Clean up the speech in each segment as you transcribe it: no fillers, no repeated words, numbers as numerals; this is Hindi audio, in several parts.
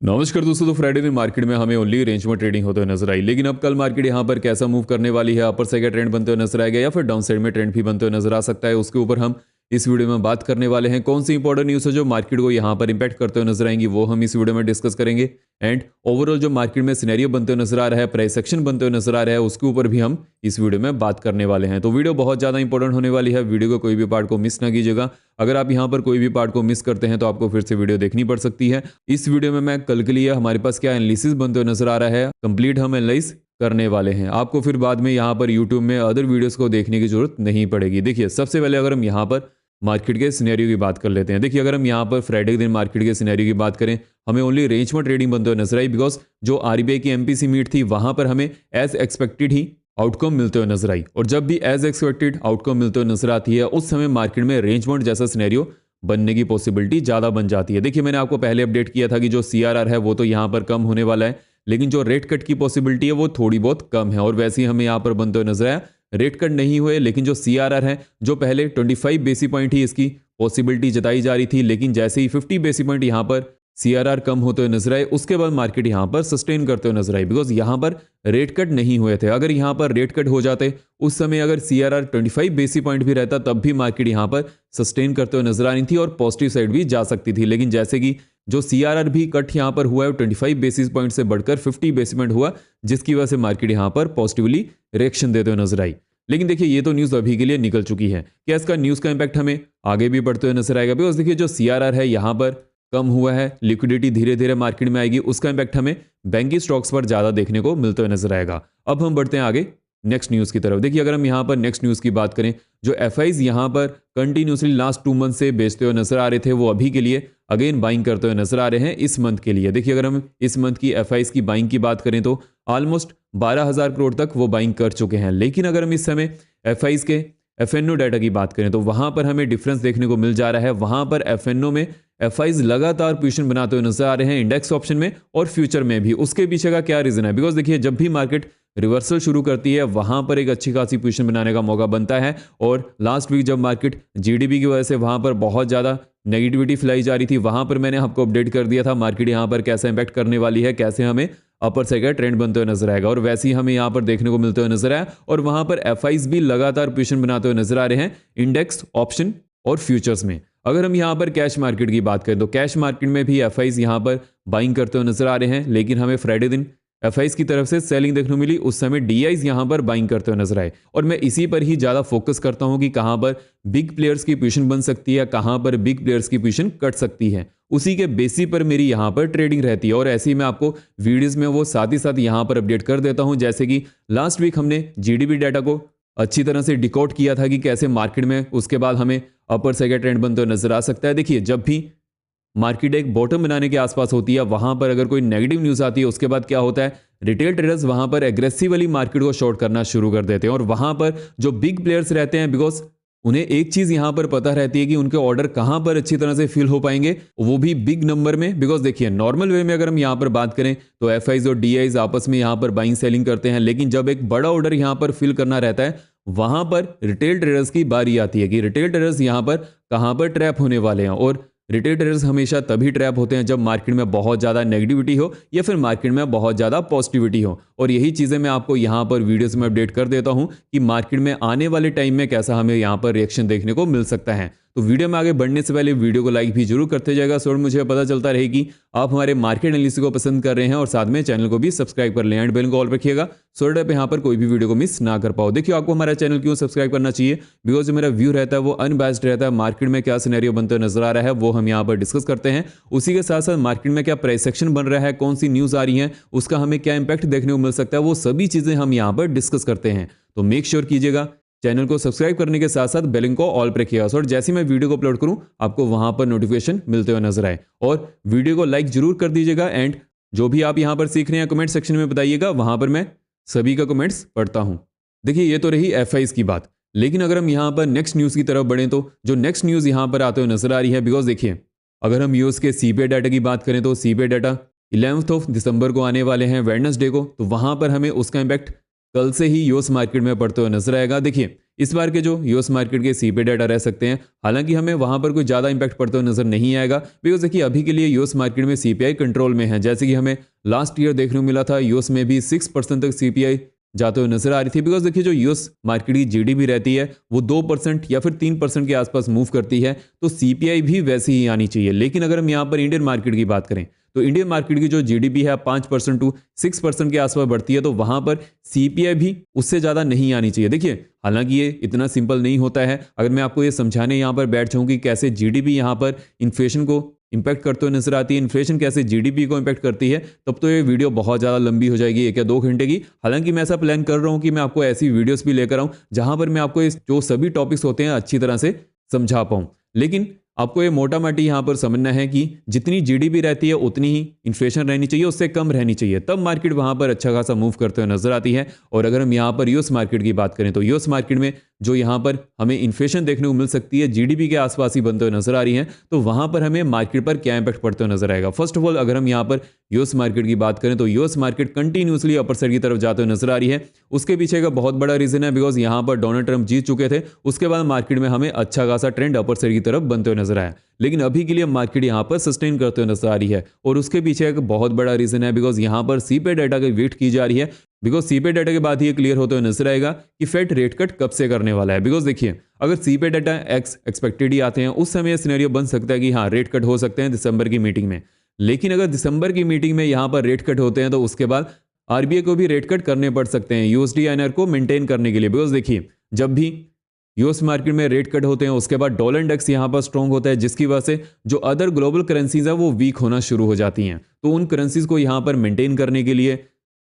नमस्कार दोस्तों। तो फ्राइडे दिन मार्केट में हमें ओनली रेंज में ट्रेडिंग होते हुए नजर आई, लेकिन अब कल मार्केट यहां पर कैसा मूव करने वाली है, अपर साइड का ट्रेंड बनते हुए नजर आएगा या फिर डाउन साइड में ट्रेंड भी बनते हुए नजर आ सकता है, उसके ऊपर हम इस वीडियो में बात करने वाले हैं। कौन सी इंपॉर्टेंट न्यूज़ है जो मार्केट को यहां पर इंपैक्ट करते हुए नजर आएंगी, वो हम इस वीडियो में डिस्कस करेंगे। एंड ओवरऑल जो मार्केट में सिनेरियो बनते हुए नजर आ रहा है, प्राइस एक्शन बनते हुए नजर आ रहा है, उसके ऊपर भी हम इस वीडियो में बात करने वाले हैं। तो वीडियो बहुत ज़्यादा इंपॉर्टेंट होने वाली है, वीडियो को कोई भी पार्ट को मिस ना कीजिएगा। अगर आप यहाँ पर कोई भी पार्ट को मिस करते हैं तो आपको फिर से वीडियो देखनी पड़ सकती है। इस वीडियो में मैं कल के लिए हमारे पास क्या एनालिसिस बनते हुए नजर आ रहा है, कंप्लीट हम एनालाइज करने वाले हैं। आपको फिर बाद में यहाँ पर यूट्यूब में अदर वीडियोस को देखने की जरूरत नहीं पड़ेगी। देखिए, सबसे पहले अगर हम यहाँ पर मार्केट के सिनेरियो की बात कर लेते हैं। देखिए, अगर हम यहाँ पर फ्राइडे के दिन मार्केट के सिनेरियो की बात करें, हमें ओनली रेंज में ट्रेडिंग बनते हुए नजर आई, बिकॉज जो आरबीआई की एमपीसी मीट थी वहां पर हमें एज एक्सपेक्टेड ही आउटकम मिलते हुए नजर आई। और जब भी एज एक्सपेक्टेड आउटकम मिलते हुए नजर आती है, उस समय मार्केट में रेंज बाउंड जैसा सिनेरियो बनने की पॉसिबिलिटी ज़्यादा बन जाती है। देखिए, मैंने आपको पहले अपडेट किया था कि जो सीआरआर है वो तो यहाँ पर कम होने वाला है, लेकिन जो रेट कट की पॉसिबिलिटी है वो थोड़ी बहुत कम है। और वैसे ही हमें यहाँ पर बनते हुए नजर आया, रेट कट नहीं हुए, लेकिन जो सीआरआर है, जो पहले 25 बेसिस पॉइंट ही इसकी पॉसिबिलिटी जताई जा रही थी, लेकिन जैसे ही 50 बेसिस पॉइंट यहाँ पर सीआरआर कम होते हुए नजर आए, उसके बाद मार्केट यहाँ पर सस्टेन करते हुए नजर आई, बिकॉज यहाँ पर रेट कट नहीं हुए थे। अगर यहाँ पर रेट कट हो जाते उस समय, अगर सीआरआर 25 बेसिस पॉइंट भी रहता, तब भी मार्केट यहाँ पर सस्टेन करते हुए नजर आ रही थी और पॉजिटिव साइड भी जा सकती थी। लेकिन जैसे कि जो सीआरआर भी कट यहाँ पर हुआ है, 25 बेसिस पॉइंट से बढ़कर 50 बेसिस पॉइंट हुआ, जिसकी वजह से मार्केट यहाँ पर पॉजिटिवली रिएक्शन देते हुए नजर आई। लेकिन देखिए, ये तो न्यूज़ अभी के लिए निकल चुकी है। क्या इसका न्यूज़ का इंपैक्ट हमें आगे भी बढ़ते हुए नजर आएगा? बिकॉज देखिए, जो सीआरआर है यहाँ पर कम हुआ है, लिक्विडिटी धीरे धीरे मार्केट में आएगी, उसका इंपैक्ट हमें बैंकिंग स्टॉक्स पर ज़्यादा देखने को मिलते हुए नजर आएगा। अब हम बढ़ते हैं आगे नेक्स्ट न्यूज़ की तरफ। देखिए, अगर हम यहाँ पर नेक्स्ट न्यूज़ की बात करें, जो एफआईज यहाँ पर कंटिन्यूसली लास्ट 2 मंथ से बेचते हुए नजर आ रहे थे, वो अभी के लिए अगेन बाइंग करते हुए नजर आ रहे हैं इस मंथ के लिए। देखिए, अगर हम इस मंथ की एफआईज की बाइंग की बात करें तो ऑलमोस्ट 12,000 करोड़ तक वो बाइंग कर चुके हैं। लेकिन अगर हम इस समय एफआईज के एफएनओ डाटा की बात करें तो वहां पर हमें डिफरेंस देखने को मिल जा रहा है। वहां पर एफएनओ में एफआईज लगातार पोजीशन बनाते हुए नजर आ रहे हैं, इंडेक्स ऑप्शन में और फ्यूचर में भी। उसके पीछे का क्या रीजन है? बिकॉज देखिए, जब भी मार्केट रिवर्सल शुरू करती है, वहां पर एक अच्छी खासी पोजीशन बनाने का मौका बनता है। और लास्ट वीक जब मार्केट जीडीपी की वजह से वहां पर बहुत ज्यादा नेगेटिविटी फैलाई जा रही थी, वहां पर मैंने आपको अपडेट कर दिया था मार्केट यहां पर कैसा इंपैक्ट करने वाली है, कैसे हमें अपर साइड का ट्रेंड बनते हुए नजर आएगा। और वैसे ही हमें यहाँ पर देखने को मिलते हुए नजर आया, और वहां पर एफआईज भी लगातार पोजीशन बनाते हुए नजर आ रहे हैं इंडेक्स ऑप्शन और फ्यूचर्स में। अगर हम यहाँ पर कैश मार्केट की बात करें तो कैश मार्केट में भी एफआईज यहाँ पर बाइंग करते हुए नजर आ रहे हैं, लेकिन हमें फ्राइडे दिन एफआईज की तरफ से सेलिंग देखने को मिली, उस समय डीआईज यहां पर बाइंग करते हुए नजर आए। और मैं इसी पर ही ज्यादा फोकस करता हूं कि कहां पर बिग प्लेयर्स की पोजीशन बन सकती है, कहां पर बिग प्लेयर्स की पोजीशन कट सकती है, उसी के बेसिस पर मेरी यहां पर ट्रेडिंग रहती है। और ऐसे ही मैं आपको वीडियोस में वो साथ ही साथ यहां पर अपडेट कर देता हूं। जैसे कि लास्ट वीक हमने जीडीपी डाटा को अच्छी तरह से डिकोड किया था कि कैसे मार्केट में उसके बाद हमें अपर साइड का ट्रेंड बनते हुए नजर आ सकता है। देखिए, जब भी मार्केट एक बॉटम बनाने के आसपास होती है, वहां पर अगर कोई नेगेटिव न्यूज आती है, उसके बाद क्या होता है, रिटेल ट्रेडर्स वहां पर एग्रेसिवली मार्केट को शॉर्ट करना शुरू कर देते हैं। और वहां पर जो बिग प्लेयर्स रहते हैं, बिकॉज उन्हें एक चीज यहां पर पता रहती है कि उनके ऑर्डर कहां पर अच्छी तरह से फिल हो पाएंगे, वो भी बिग नंबर में। बिकॉज देखिए, नॉर्मल वे में अगर हम यहां पर बात करें तो एफआईज और डीआईज आपस में यहां पर बाइंग सेलिंग करते हैं, लेकिन जब एक बड़ा ऑर्डर यहां पर फिल करना रहता है, वहां पर रिटेल ट्रेडर्स की बारी आती है कि रिटेल ट्रेडर्स यहां पर कहां पर ट्रैप होने वाले हैं। और रिटेल ट्रेडर्स हमेशा तभी ट्रैप होते हैं जब मार्केट में बहुत ज़्यादा नेगेटिविटी हो या फिर मार्केट में बहुत ज़्यादा पॉजिटिविटी हो। और यही चीज़ें मैं आपको यहाँ पर वीडियोस में अपडेट कर देता हूँ कि मार्केट में आने वाले टाइम में कैसा हमें यहाँ पर रिएक्शन देखने को मिल सकता है। तो वीडियो में आगे बढ़ने से पहले वीडियो को लाइक भी जरूर करते जाएगा, सो मुझे पता चलता रहे कि आप हमारे मार्केट एनालिसिस को पसंद कर रहे हैं। और साथ में चैनल को भी सब्सक्राइब कर लें एंड बेल को ऑल रखिएगा, सो दैट आप यहाँ पर कोई भी वीडियो को मिस ना कर पाओ। देखिए, आपको हमारा चैनल क्यों सब्सक्राइब करना चाहिए? बिकॉज जो मेरा व्यू रहता है वो अनबैस्ड रहता है। मार्केट में क्या सिनेरियो बनते हुए नजर आ रहा है वो हम यहाँ पर डिस्कस करते हैं। उसी के साथ साथ मार्केट में क्या प्राइस एक्शन बन रहा है, कौन सी न्यूज आ रही है, उसका हमें क्या इंपैक्ट देखने को मिल सकता है, वो सभी चीजें हम यहाँ पर डिस्कस करते हैं। तो मेक श्योर कीजिएगा चैनल को सब्सक्राइब करने के साथ साथ बेल को ऑल पर रखिएगा, और जैसे मैं वीडियो को अपलोड करूं आपको वहां पर नोटिफिकेशन मिलते हुए नजर आए। और वीडियो को लाइक जरूर कर दीजिएगा, एंड जो भी आप यहां पर सीख रहे हैं कमेंट सेक्शन में बताइएगा, वहां पर मैं सभी का कमेंट्स पढ़ता हूं। देखिए, ये तो रही एफआईज की बात, लेकिन अगर हम यहां पर नेक्स्ट न्यूज की तरफ बढ़ें तो जो नेक्स्ट न्यूज यहां पर आते हुए नजर आ रही है, बिकॉज देखिए, अगर हम यूएस के सीपीआई डाटा की बात करें तो सीपीआई डाटा 11 दिसंबर को आने वाले हैं, वेडनेसडे को। तो वहां पर हमें उसका इंपैक्ट कल से ही यूएस मार्केट में पड़ते हुए नजर आएगा। देखिए इस बार के जो यूएस मार्केट के सीपीआई डाटा रह सकते हैं, हालांकि हमें वहां पर कोई ज़्यादा इंपैक्ट पड़ते हुए नजर नहीं आएगा, बिकॉज देखिए अभी के लिए यूएस मार्केट में सीपीआई कंट्रोल में है। जैसे कि हमें लास्ट ईयर देखने को मिला था, यूएस में भी 6% तक सीपीआई जाते हुए नजर आ रही थी। बिकॉज देखिए जो यूएस मार्केट की जीडीपी रहती है वो 2% या फिर 3% के आसपास मूव करती है, तो सीपीआई भी वैसी ही आनी चाहिए। लेकिन अगर हम यहाँ पर इंडियन मार्केट की बात करें तो इंडियन मार्केट की जो जीडीपी है 5% टू 6% के आसपास बढ़ती है, तो वहां पर सीपीआई भी उससे ज्यादा नहीं आनी चाहिए। देखिए हालांकि ये इतना सिंपल नहीं होता है। अगर मैं आपको ये समझाने यहाँ पर बैठ जाऊँ कि कैसे जीडीपी यहाँ पर इन्फ्लेशन को इंपैक्ट करते हुए नजर आती है, इन्फ्लेशन कैसे जीडीपी को इंपैक्ट करती है, तब तो ये वीडियो बहुत ज़्यादा लंबी हो जाएगी, 1 या 2 घंटे की। हालांकि मैं ऐसा प्लान कर रहा हूँ कि मैं आपको ऐसी वीडियोस भी लेकर आऊँ जहां पर मैं आपको इस जो सभी टॉपिक्स होते हैं अच्छी तरह से समझा पाऊँ। लेकिन आपको ये मोटा माटी यहाँ पर समझना है कि जितनी जीडीपी रहती है उतनी ही इन्फ्लेशन रहनी चाहिए, उससे कम रहनी चाहिए, तब मार्केट वहाँ पर अच्छा खासा मूव करते हुए नजर आती है। और अगर हम यहाँ पर यूएस मार्केट की बात करें तो यूएस मार्केट में जो यहाँ पर हमें इन्फ्लेशन देखने को मिल सकती है, जीडीपी के आसपास ही बनते हुए नजर आ रही है, तो वहाँ पर हमें मार्केट पर क्या इंपैक्ट पड़ते हुए नजर आएगा। फर्स्ट ऑफ ऑल अगर हम यहाँ पर यूएस मार्केट की बात करें तो US market continuously upper side की तरफ जाते हुए नजर आ रही है। उसके पीछे का बहुत बड़ा रीजन है बिकॉज यहाँ पर डोनाल्ड ट्रंप जीत चुके थे, उसके बाद मार्केट में हमें अच्छा खासा ट्रेंड अपर साइड की तरफ बनते हुए नजर आया। लेकिन अभी के लिए मार्केट यहाँ पर सस्टेन करते हुए नजर आ रही है, और उसके पीछे एक बहुत बड़ा रीजन है बिकॉज यहाँ पर सीपीआई डाटा की वेट की जा रही है। बिकॉज सीपीआई डाटा के बाद ही ये क्लियर होते हुए नजर आएगा कि फेड रेट कट कब से करने वाला है। बिकॉज देखिए अगर सीपीआई डाटा एक्सपेक्टेड ही आते हैं उस समय सिनेरियो बन सकता है कि हाँ रेट कट हो सकते हैं दिसंबर की मीटिंग में। लेकिन अगर दिसंबर की मीटिंग में यहाँ पर रेट कट होते हैं तो उसके बाद आरबीआई को भी रेट कट करने पड़ सकते हैं यूएसडी आईएनआर को मेंटेन करने के लिए। बिकॉज देखिए जब भी यूएस मार्केट में रेट कट होते हैं उसके बाद डॉलर इंडेक्स यहाँ पर स्ट्रॉन्ग होता है, जिसकी वजह से जो अदर ग्लोबल करेंसीज है वो वीक होना शुरू हो जाती हैं। तो उन करेंसीज को यहाँ पर मेंटेन करने के लिए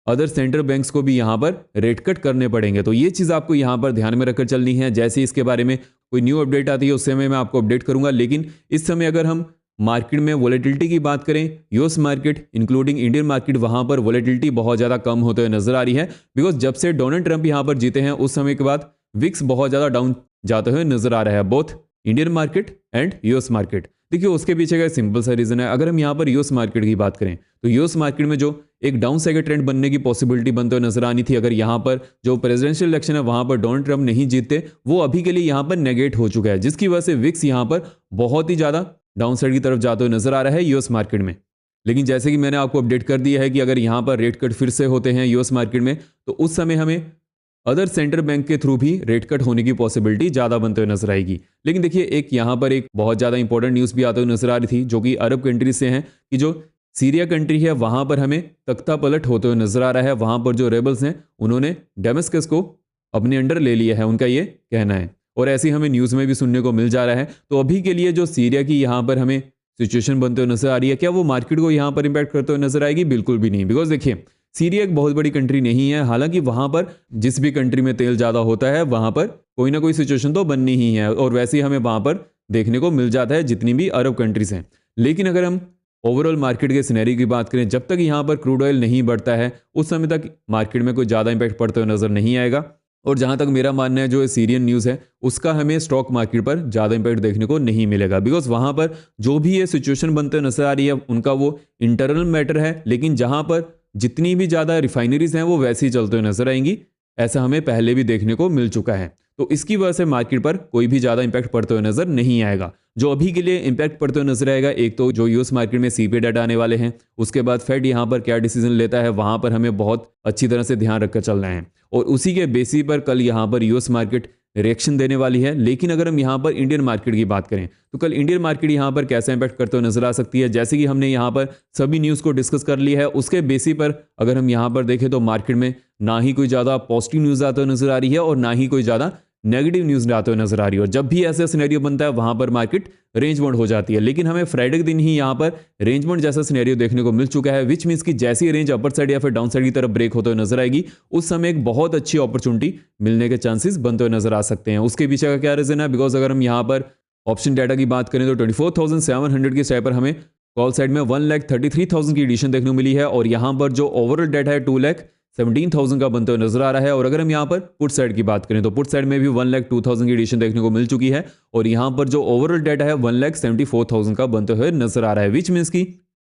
अदर सेंट्रल बैंक्स को भी यहाँ पर रेट कट करने पड़ेंगे। तो ये चीज़ आपको यहाँ पर ध्यान में रखकर चलनी है। जैसे ही इसके बारे में कोई न्यू अपडेट आती है उस समय मैं आपको अपडेट करूंगा। लेकिन इस समय अगर हम मार्केट में वोलेटिलिटी की बात करें, US market including Indian market, वहां पर वोलेटिलिटी बहुत ज़्यादा कम होते हुए नजर आ रही है। बिकॉज जब से डोनाल्ड ट्रंप यहाँ पर जीते हैं उस समय के बाद विक्स बहुत ज़्यादा डाउन जाते हुए नजर आ रहा है, both Indian market and US market. देखिए उसके पीछे का सिंपल सा रीजन है। अगर हम यहाँ पर यूएस मार्केट की बात करें तो यूएस मार्केट में जो एक डाउन साइड ट्रेंड बनने की पॉसिबिलिटी बनते हुए नजर आनी थी, अगर यहाँ पर जो प्रेसिडेंशियल इलेक्शन है वहां पर डोनाल्ड ट्रंप नहीं जीतते, वो अभी के लिए यहाँ पर नेगेट हो चुका है, जिसकी वजह से विक्स यहाँ पर बहुत ही ज्यादा डाउन साइड की तरफ जाते हुए नजर आ रहा है यूएस मार्केट में। लेकिन जैसे कि मैंने आपको अपडेट कर दिया है कि अगर यहाँ पर रेट कट फिर से होते हैं यूएस मार्केट में तो उस समय हमें अदर सेंट्रल बैंक के थ्रू भी रेट कट होने की पॉसिबिलिटी ज्यादा बनते हुए नजर आएगी। लेकिन देखिए एक यहाँ पर एक बहुत ज्यादा इंपॉर्टेंट न्यूज भी आते हुए नजर आ रही थी जो कि अरब कंट्री से है, कि जो सीरिया कंट्री है वहां पर हमें तख्ता पलट होते हुए नजर आ रहा है। वहां पर जो रेबल्स हैं उन्होंने डेमस्कस को अपने अंडर ले लिया है, उनका ये कहना है, और ऐसी हमें न्यूज में भी सुनने को मिल जा रहा है। तो अभी के लिए जो सीरिया की यहाँ पर हमें सिचुएशन बनते हुए नजर आ रही है, क्या वो मार्केट को यहाँ पर इंपैक्ट करते हुए नजर आएगी? बिल्कुल भी नहीं। बिकॉज देखिए सीरिया एक बहुत बड़ी कंट्री नहीं है, हालांकि वहां पर जिस भी कंट्री में तेल ज्यादा होता है वहां पर कोई ना कोई सिचुएशन तो बननी ही है, और वैसे ही हमें वहां पर देखने को मिल जाता है जितनी भी अरब कंट्रीज हैं। लेकिन अगर हम ओवरऑल मार्केट के सिनेरियो की बात करें, जब तक यहाँ पर क्रूड ऑयल नहीं बढ़ता है उस समय तक मार्केट में कोई ज़्यादा इंपैक्ट पड़ते हुए नजर नहीं आएगा। और जहाँ तक मेरा मानना है जो सीरियन न्यूज़ है उसका हमें स्टॉक मार्केट पर ज़्यादा इंपैक्ट देखने को नहीं मिलेगा। बिकॉज वहाँ पर जो भी ये सिचुएशन बनते नजर आ रही है उनका वो इंटरनल मैटर है, लेकिन जहाँ पर जितनी भी ज़्यादा रिफाइनरीज हैं वो वैसे ही चलते हुए नजर आएंगी, ऐसा हमें पहले भी देखने को मिल चुका है। तो इसकी वजह से मार्केट पर कोई भी ज़्यादा इंपैक्ट पड़ते हुए नजर नहीं आएगा। जो अभी के लिए इंपैक्ट पड़ते हुए नजर आएगा, एक तो जो यूएस मार्केट में सीपीआई डाटा आने वाले हैं, उसके बाद फेड यहाँ पर क्या डिसीजन लेता है वहां पर हमें बहुत अच्छी तरह से ध्यान रखकर चलना है, और उसी के बेसिस पर कल यहाँ पर यूएस मार्केट रिएक्शन देने वाली है। लेकिन अगर हम यहाँ पर इंडियन मार्केट की बात करें तो कल इंडियन मार्केट यहाँ पर कैसा इंपैक्ट करते हुए नजर आ सकती है, जैसे कि हमने यहाँ पर सभी न्यूज़ को डिस्कस कर लिया है, उसके बेसिस पर अगर हम यहाँ पर देखें तो मार्केट में ना ही कोई ज़्यादा पॉजिटिव न्यूज़ आते हुए नजर आ रही है और ना ही कोई ज़्यादा नेगेटिव न्यूज़ आते हुए नजर आ रही है। और जब भी ऐसा सिनेरियो बनता है वहां पर मार्केट रेंज बाउंड हो जाती है। लेकिन हमें फ्राइडे के दिन ही यहाँ पर रेंज बाउंड जैसा सिनेरियो देखने को मिल चुका है, विच मीन्स कि जैसी रेंज अपर साइड या फिर डाउन साइड की तरफ ब्रेक होते हुए नजर आएगी उस समय एक बहुत अच्छी अपॉर्चुनिटी मिलने के चांसेस बनते हुए नजर आ सकते हैं। उसके पीछे का क्या रीजन है? बिकॉज अगर हम यहाँ पर ऑप्शन डाटा की बात करें तो 24,700 की स्ट्राइक पर हमें कॉल साइड में 1,33,000 की एडिशन देखने को मिली है, और यहाँ पर जो ओवरऑल डाटा है 2,17,000 का बनते हुए नजर आ रहा है। और अगर हम यहाँ पर पुट साइड की बात करें तो पुट साइड में भी 1,02,000 की एडिशन देखने को मिल चुकी है, और यहाँ पर जो ओवरऑल डाटा है 1,74,000 का बनते हुए नजर आ रहा है। विच मीन्स की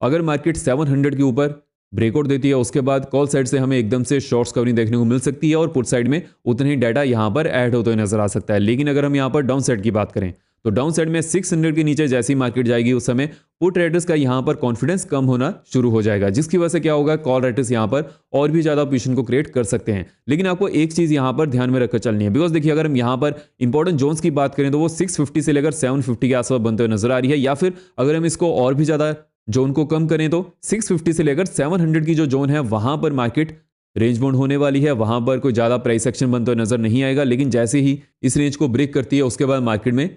अगर मार्केट 700 के ऊपर ब्रेकआउट देती है उसके बाद कॉल साइड से हमें एकदम से शॉर्ट्स कवरिंग देखने को मिल सकती है और पुट साइड में उतना ही डाटा यहाँ पर ऐड होते हुए नजर आ सकता है। लेकिन अगर हम यहाँ पर डाउन साइड की बात करें तो डाउन साइड में 600 के नीचे जैसी मार्केट जाएगी उस समय पुट राइटर्स का यहाँ पर कॉन्फिडेंस कम होना शुरू हो जाएगा, जिसकी वजह से क्या होगा, कॉल राइटर्स यहाँ पर और भी ज्यादा पोजीशन को क्रिएट कर सकते हैं। लेकिन आपको एक चीज यहाँ पर ध्यान में रखकर चलनी है, बिकॉज देखिए अगर हम यहाँ पर इंपॉर्टेंट जोन्स की बात करें तो वो 650 से लेकर 750 के आसपास बनते हुए नजर आ रही है, या फिर अगर हम इसको और भी ज्यादा जोन को कम करें तो 650 से लेकर 700 की जो जोन है वहां पर मार्केट रेंज बाउंड होने वाली है। वहां पर कोई ज्यादा प्राइस एक्शन बनते हुए नजर नहीं आएगा, लेकिन जैसे ही इस रेंज को ब्रेक करती है उसके बाद मार्केट में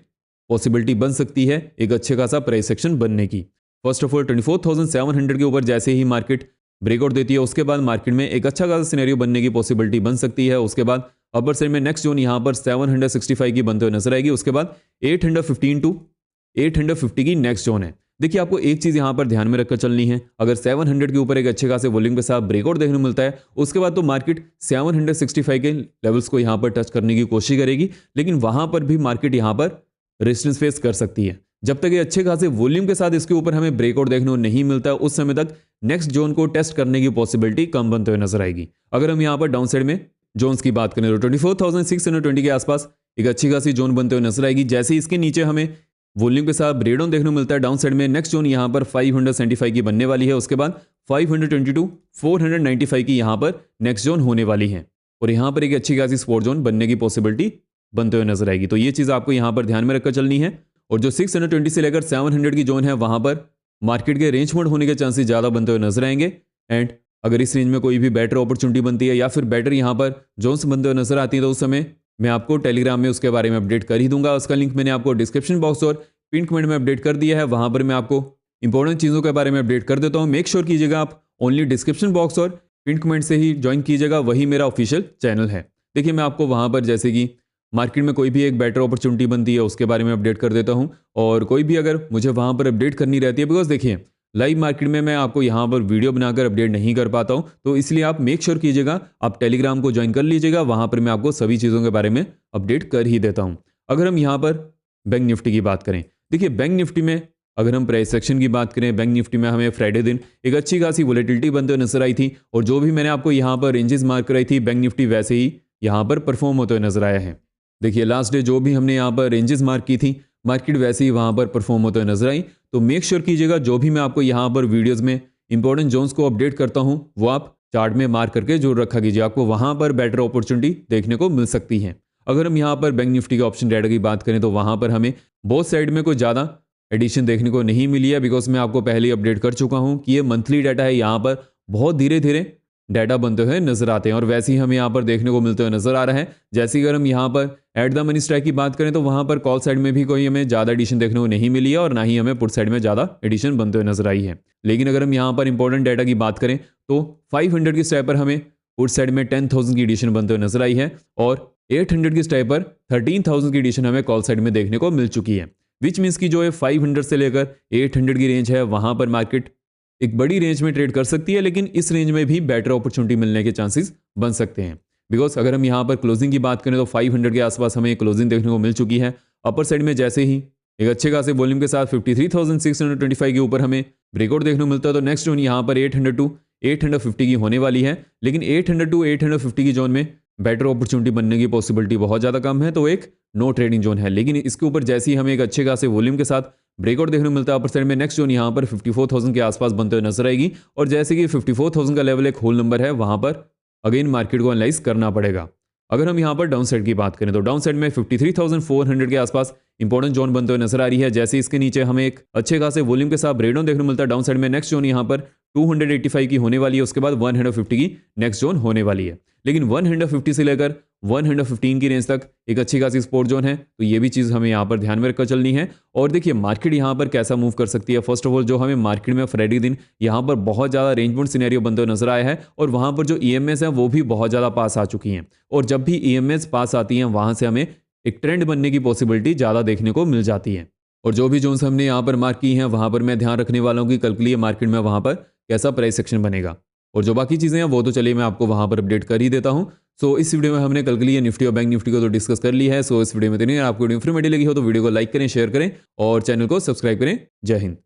पॉसिबिलिटी बन सकती है एक अच्छे खासा प्राइस एक्शन बनने की। फर्स्ट ऑफ ऑल 24,700 के ऊपर जैसे ही मार्केट ब्रेकआउट देती है उसके बाद मार्केट में एक अच्छा खासा सिनेरियो बनने की पॉसिबिलिटी बन सकती है। उसके बाद अपर साइड में नेक्स्ट जोन यहां पर 765 की बनते हुए नजर आएगी, उसके बाद 815 टू 850 की नेक्स्ट जोन है। देखिए आपको एक चीज यहां पर ध्यान में रखकर चलनी है, अगर 700 के ऊपर एक अच्छे खासे वॉल्यूम के साथ ब्रेकआउट देखने को मिलता है उसके बाद तो मार्केट 765 के लेवल्स को यहां पर टच करने की कोशिश करेगी, लेकिन वहां पर भी मार्केट यहां पर रेजिस्टेंस फेस कर सकती है। जब तक ये अच्छे खासे वॉल्यूम के साथ इसके ऊपर हमें ब्रेकआउट देखने को नहीं मिलता उस समय तक नेक्स्ट जोन को टेस्ट करने की पॉसिबिलिटी कम बनते हुए नजर आएगी। अगर हम यहां पर डाउन साइड में जोन्स की बात करें तो 24,620 के आसपास एक अच्छी खासी जोन बनते हुए नजर आएगी। जैसे इसके नीचे हमें वॉल्यूम के साथ ब्रेकडाउन देखने को मिलता है डाउन साइड में नेक्स्ट जोन यहां पर 575 की बनने वाली है, उसके बाद 522 495 की यहां पर नेक्स्ट जोन होने वाली है और यहां पर एक अच्छी खासी सपोर्ट जोन बनने की पॉसिबिलिटी बनते हुए नजर आएगी। तो ये चीज आपको यहां पर ध्यान में रखकर चलनी है। और जो 620 से लेकर 700 की जोन है वहां पर मार्केट के रेंज बाउंड होने के चांसेस ज्यादा बनते हुए नजर आएंगे। एंड अगर इस रेंज में कोई भी बेटर अपॉर्चुनिटी बनती है या फिर बेटर यहां पर जोन्स बनते हुए नजर आती है तो उस समय मैं आपको टेलीग्राम में उसके बारे में अपडेट कर ही दूंगा। उसका लिंक मैंने आपको डिस्क्रिप्शन बॉक्स और पिन कमेंट में अपडेट कर दिया है, वहां पर मैं आपको इंपॉर्टेंट चीजों के बारे में अपडेट कर देता हूं। मेक श्योर कीजिएगा आप ओनली डिस्क्रिप्शन बॉक्स और पिन कमेंट से ही ज्वाइन कीजिएगा, वही मेरा ऑफिशियल चैनल है। देखिए मैं आपको वहां पर जैसे कि मार्केट में कोई भी एक बेटर अपॉर्चुनिटी बनती है उसके बारे में अपडेट कर देता हूं, और कोई भी अगर मुझे वहां पर अपडेट करनी रहती है, बिकॉज देखिए लाइव मार्केट में मैं आपको यहां पर वीडियो बनाकर अपडेट नहीं कर पाता हूं, तो इसलिए आप मेक श्योर कीजिएगा आप टेलीग्राम को ज्वाइन कर लीजिएगा, वहां पर मैं आपको सभी चीज़ों के बारे में अपडेट कर ही देता हूं। अगर हम यहाँ पर बैंक निफ्टी की बात करें, देखिए बैंक निफ्टी में अगर हम प्राइस सेक्शन की बात करें, बैंक निफ्टी में हमें फ्राइडे दिन एक अच्छी खासी वोलेटिलिटी बनते हुए नजर आई थी, और जो भी मैंने आपको यहाँ पर रेंजेस मार्क कराई थी बैंक निफ्टी वैसे ही यहाँ पर परफॉर्म होते हुए नजर आया है। देखिए लास्ट डे जो भी हमने यहाँ पर रेंजेस मार्क की थी मार्केट वैसे ही वहां पर परफॉर्म होते हुए नजर आई। तो मेक श्योर कीजिएगा जो भी मैं आपको यहाँ पर वीडियोस में इंपॉर्टेंट जोन्स को अपडेट करता हूँ वो आप चार्ट में मार्क करके जरूर रखा कीजिए, आपको वहां पर बेटर अपॉर्चुनिटी देखने को मिल सकती है। अगर हम यहाँ पर बैंक निफ्टी के ऑप्शन डाटा की बात करें तो वहां पर हमें बोथ साइड में कोई ज़्यादा एडिशन देखने को नहीं मिली है, बिकॉज मैं आपको पहले ही अपडेट कर चुका हूँ कि ये मंथली डाटा है, यहाँ पर बहुत धीरे धीरे डाटा बनते हुए नजर आते हैं और वैसे ही हमें यहाँ पर देखने को मिलते हुए नजर आ रहा है। जैसे अगर हम यहाँ पर एट द मनी स्ट्राइक की बात करें तो वहां पर कॉल साइड में भी कोई हमें ज़्यादा एडिशन देखने को नहीं मिली है और ना ही हमें पुट साइड में ज़्यादा एडिशन बनते हुए नजर आई है। लेकिन अगर हम यहाँ पर इंपॉर्टेंट डाटा की बात करें तो 500 की स्ट्राइक पर हमें पुट साइड में 10,000 की एडिशन बनते हुए नजर आई है और 800 की स्ट्राइक पर 13,000 की एडिशन हमें कॉल साइड में देखने को मिल चुकी है, विच मीन्स की जो है 500 से लेकर 800 की रेंज है वहां पर मार्केट एक बड़ी रेंज में ट्रेड कर सकती है, लेकिन इस रेंज में भी बेटर अपॉर्चुनिटी मिलने के चांसेस बन सकते हैं। बिकॉज अगर हम यहाँ पर क्लोजिंग की बात करें तो 500 के आसपास हमें क्लोजिंग देखने को मिल चुकी है। अपर साइड में जैसे ही एक अच्छे खासे वॉल्यूम के साथ 53,625 के ऊपर हमें ब्रेकआउट देखने को मिलता है तो नेक्स्ट जोन यहाँ पर 800 टू 850 की होने वाली है, लेकिन 800 टू 850 की जोन में बेटर अपॉर्चुनिटी बनने की पॉसिबिलिटी बहुत ज़्यादा कम है, तो एक नो ट्रेडिंग जोन है। लेकिन इसके ऊपर जैसे ही हमें एक अच्छे खासे वॉल्यूम के साथ ब्रेकआउट देखने को मिलता है अपर साइड में नेक्स्ट जोन यहाँ पर 54,000 के आसपास बनते हुए नजर आएगी, और जैसे कि 54,000 का लेवल एक होल नंबर है वहां पर अगेन मार्केट को एनालाइज करना पड़ेगा। अगर हम यहाँ पर डाउन साइड की बात करें तो डाउन साइड में 53,400 के आसपास इंपॉर्टेंट जोन बनते हुए नजर आ रही है। जैसे इसके नीचे हमें एक अच्छे खासे वॉल्यूम के साथ ब्रेकडाउन देखने को मिलता है डाउन साइड में नेक्स्ट जोन यहाँ पर 285 की होने वाली है, उसके बाद 150 की नेक्स्ट जोन होने वाली है। लेकिन 150 से लेकर 115 की रेंज तक एक अच्छी खासी सपोर्ट जोन है, तो ये भी चीज़ हमें यहाँ पर ध्यान में रखकर चलनी है। और देखिए मार्केट यहाँ पर कैसा मूव कर सकती है। फर्स्ट ऑफ ऑल जो हमें मार्केट में फ्राइडे दिन यहाँ पर बहुत ज़्यादा रेंज बाउंड सिनेरियो बनते हुए नजर आया है, और वहाँ पर जो EMS है वो भी बहुत ज़्यादा पास आ चुकी हैं, और जब भी EMS पास आती हैं वहाँ से हमें एक ट्रेंड बनने की पॉसिबिलिटी ज़्यादा देखने को मिल जाती है। और जो भी जोन्स हमने यहाँ पर मार्क की हैं वहाँ पर मैं ध्यान रखने वाला हूँ कि कल के लिए मार्केट में वहाँ पर कैसा प्राइस सेक्शन बनेगा, और जो बाकी चीज़ें हैं वो तो चलिए मैं आपको वहाँ पर अपडेट कर ही देता हूँ। सो इस वीडियो में हमने कल के लिए निफ्टी और बैंक निफ्टी को तो डिस्कस कर ली है। सो इस वीडियो में तो नहीं, आपको वीडियो इन्फॉर्मेटिव लगी हो तो वीडियो को लाइक करें, शेयर करें और चैनल को सब्सक्राइब करें। जय हिंद।